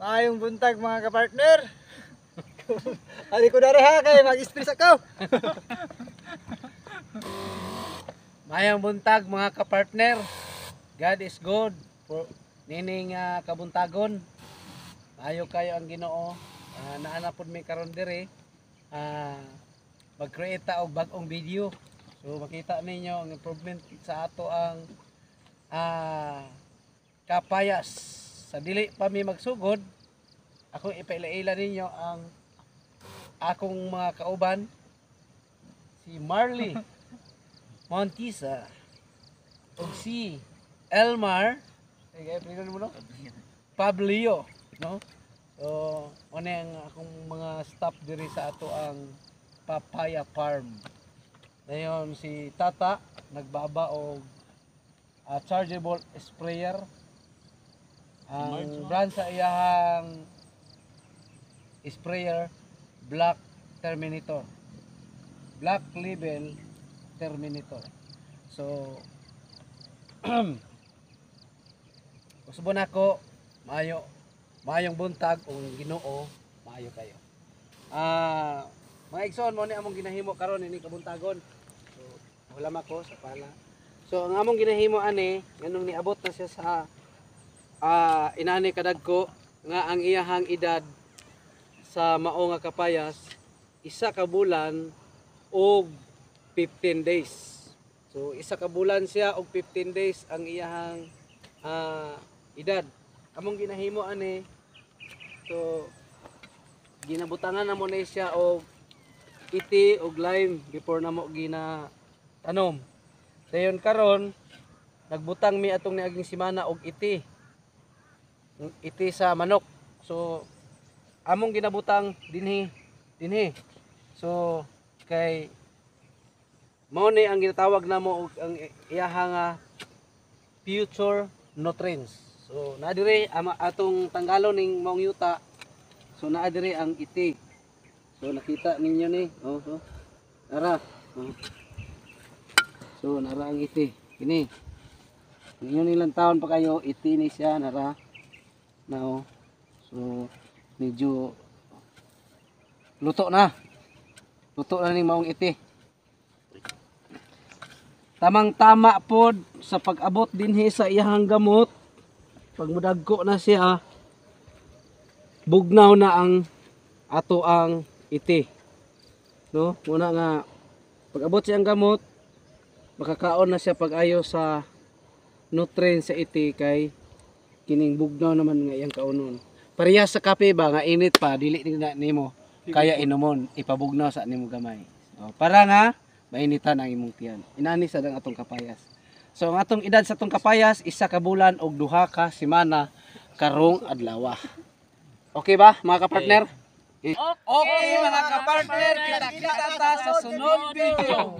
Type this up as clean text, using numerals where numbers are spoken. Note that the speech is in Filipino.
Maayong buntag mga kapartner. Ali ko na rin ha kay mag-stress ako. Mayang buntag mga kapartner. God is good for nining kabuntagon. Maayo kayo ang Ginoo. Naana pod mi karon diri. Mag-create ta og bag-ong video. So makita ninyo ang improvement sa ato ang kapayas. Sa dili pa mi magsugod, ako ipaila-ila ninyo ang akong mga kauban, si Marley Montisa ug si Elmar Pablio, no? So ano ang akong mga staff diri sa ato ang papaya farm. Dayon si Tata nagbaba og chargeable sprayer. Ang brand sa iyahang sprayer Black Terminator. Black Label Terminator. So usbon ako maayong buntag o Ginoo, maayo kayo. Mga igsoon mo ni among ginahimo karon ini kabuntagon. So wala ko sa pala. So ang among ginahimo ani nganong niabot na siya sa inani kadagko nga ang iyahang edad sa mao nga kapayas isa ka bulan og 15 days. So isa ka bulan siya og 15 days ang iyahang edad. Among ginahimo ani, so ginabutangan na mo na siya og iti og lime before na mo tanom. Dayon karon nagbutang mi atong niaging semana og iti sa manok. So among ginabutang dinhi. So kay mao ni ang ginatawag namo og ang iyahang future nutrients. So naa diri atong tanggalon ning maong yuta. So naa diri ang iti. So nakita ninyo ni, Nara. So nara ang iti. Kini. Ninyo nilang taon pa kayo, iti ni siya nara. Now, so medyo luto na ni maong iti. Tamang-tama pod sa pag-abot dinhi sa iyahang gamot. Pag mudagko na siya, bugnaw na ang ato ang iti. No, muna nga pag-abot siyang gamot, makakaon na siya pag-ayo sa nutrients sa iti kay kining bugnaw naman nga iyang kaunon. Parehas sa kape ba nga init pa dili na nimo kaya inumon ipabugnaw sa nimo gamay. So, para nga mainitan ang imong tiyan. Inani sa dang atong kapayas. So ang atong edad sa atong kapayas isa ka bulan og 2 ka semana karong adlaw. Okay ba mga kapartner? Okay mga kapartner, kita-kita ta sa sunod video.